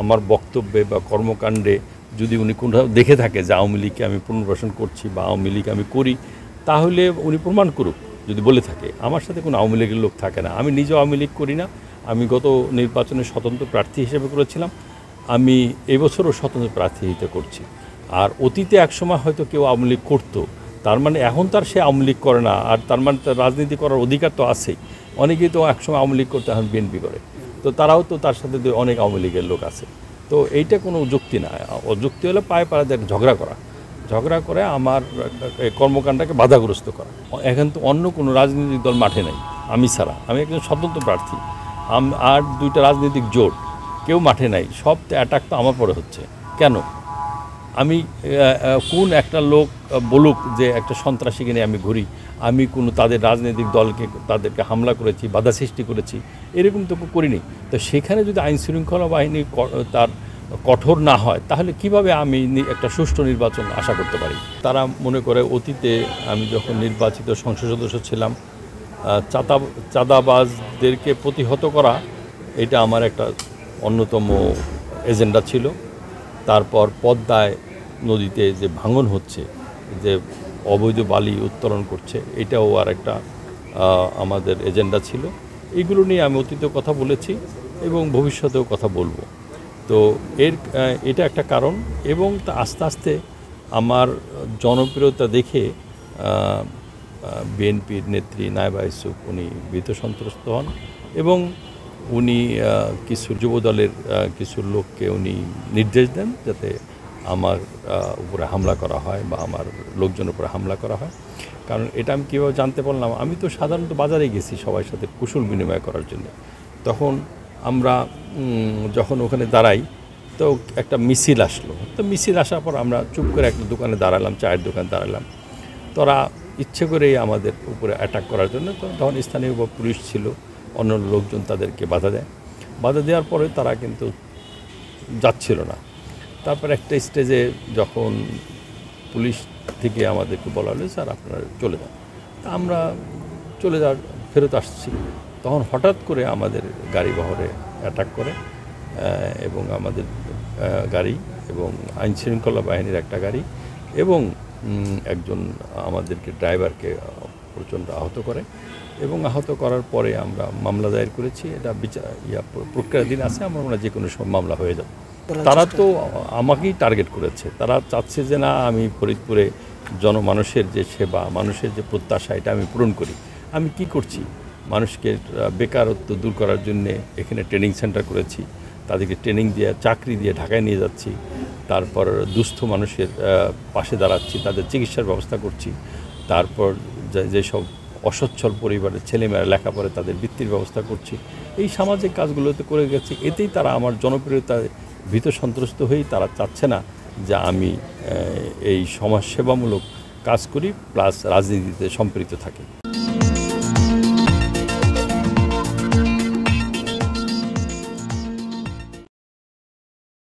আমার বক্তব্যে বা কর্মকাণ্ডে যদি উনি কোথাও দেখে থাকে যে আওয়ামী লীগকে আমি পুনর্বাসন করছি বা আওয়ামী লীগ আমি করি, তাহলে উনি প্রমাণ করুক। যদি বলে থাকে, আমার সাথে কোনো আওয়ামী লীগের লোক থাকে না। আমি নিজেও আওয়ামী লীগ করি না। আমি গত নির্বাচনে স্বতন্ত্র প্রার্থী হিসেবে করেছিলাম, আমি এবছরও স্বতন্ত্র প্রার্থীতে করছি। আর অতীতে একসময় হয়তো কেউ আওয়ামী লীগ করতো, তার মানে এখন তার সে আওয়ামী লীগ করে না, আর তার মানে তার রাজনীতি করার অধিকার তো আছেই। অনেকেই তো একসময় আওয়ামী লীগ করতে এখন বিএনপি করে, তো তারাও তো তার সাথে অনেক আওয়ামী লীগের লোক আছে। তো এইটা কোনো যুক্তি না। যুক্তি হলে পায়ে পাড়া ঝগড়া করে আমার কর্মকাণ্ডকে বাধাগ্রস্ত করা। এখন তো অন্য কোনো রাজনৈতিক দল মাঠে নেই আমি ছাড়া। আমি একজন স্বতন্ত্র প্রার্থী, আর দুইটা রাজনৈতিক জোট, কেউ মাঠে নাই। সব অ্যাটাক তো আমার পরে হচ্ছে। কেন? আমি কোন একটা লোক বলুক যে একটা সন্ত্রাসীকে নিয়ে আমি ঘুরি, আমি কোনো তাদের রাজনৈতিক দলকে তাদেরকে হামলা করেছি, বাধা সৃষ্টি করেছি, এরকম তো করিনি। তো সেখানে যদি আইনশৃঙ্খলা বাহিনী তার কঠোর না হয়, তাহলে কিভাবে আমি একটা সুষ্ঠু নির্বাচন আশা করতে পারি? তারা মনে করে অতীতে আমি যখন নির্বাচিত সংসদ সদস্য ছিলাম, চাঁদাবাজদেরকে প্রতিহত করা এটা আমার একটা অন্যতম এজেন্ডা ছিল। তারপর পদ্মায় নদীতে যে ভাঙন হচ্ছে, যে অবৈধ বালি উত্তোলন করছে, এটাও আর একটা আমাদের এজেন্ডা ছিল। এইগুলো নিয়ে আমি অতীতে কথা বলেছি এবং ভবিষ্যতেও কথা বলবো। তো এটা একটা কারণ। এবং তা আস্তে আস্তে আমার জনপ্রিয়তা দেখে বিএনপির নেত্রী নায়েবা ইউসুফ উনি ভীত সন্ত্রস্ত হন এবং উনি কিছু যুবদলের কিছু লোককে উনি নির্দেশ দেন যাতে আমার উপরে হামলা করা হয় বা আমার লোকজনের উপরে হামলা করা হয়। কারণ এটা আমি কীভাবে জানতে পারলাম, আমি তো সাধারণত বাজারে গেছি সবার সাথে কুশল বিনিময় করার জন্য। তখন আমরা যখন ওখানে দাঁড়াই, তো একটা মিছিল আসলো। তো মিছিল আসার পর আমরা চুপ করে একটা দোকানে দাঁড়ালাম, চায়ের দোকানে দাঁড়ালাম। তারা ইচ্ছে করেই আমাদের উপরে অ্যাটাক করার জন্য, তখন স্থানীয় পুলিশ ছিল, অন্য লোকজন তাদেরকে বাধা দেওয়ার পরে তারা কিন্তু যাচ্ছিল না। তারপর একটা স্টেজে যখন পুলিশ থেকে আমাদেরকে বলা হলো, স্যার আপনারা চলে যান। তা আমরা ফেরত আসছি, তখন হঠাৎ করে আমাদের গাড়ি বহরে অ্যাটাক করে এবং আমাদের গাড়ি এবং আইনশৃঙ্খলা বাহিনীর একটা গাড়ি এবং একজন আমাদেরকে ড্রাইভারকে প্রচণ্ড আহত করে। এবং আহত করার পরে আমরা মামলা দায়ের করেছি। এটা প্রক্রিয়াধীন আছে, আমরা যে কোনো সব মামলা হয়ে যাবে। তারা তো আমাকেই টার্গেট করেছে। তারা চাচ্ছে যে না, আমি ফরিদপুরে জনমানুষের যে সেবা, মানুষের যে প্রত্যাশা, এটা আমি পূরণ করি। আমি কি করছি? মানুষকে বেকারত্ব দূর করার জন্য এখানে ট্রেনিং সেন্টার করেছি, তাদেরকে ট্রেনিং দিয়ে চাকরি দিয়ে ঢাকায় নিয়ে যাচ্ছি। তারপর দুস্থ মানুষের পাশে দাঁড়াচ্ছি, তাদের চিকিৎসার ব্যবস্থা করছি। তারপর যেসব অসচ্ছল পরিবারের ছেলেমেয়েরা লেখাপড়ে তাদের বৃত্তির ব্যবস্থা করছি। এই সামাজিক কাজগুলোতে করে গেছি। এতেই তারা আমার জনপ্রিয়তায় ভীত সন্ত্রস্ত হয়েই তারা চাচ্ছে না যে আমি এই সমাজসেবামূলক কাজ করি প্লাস রাজনীতিতে সম্পৃক্ত থাকি।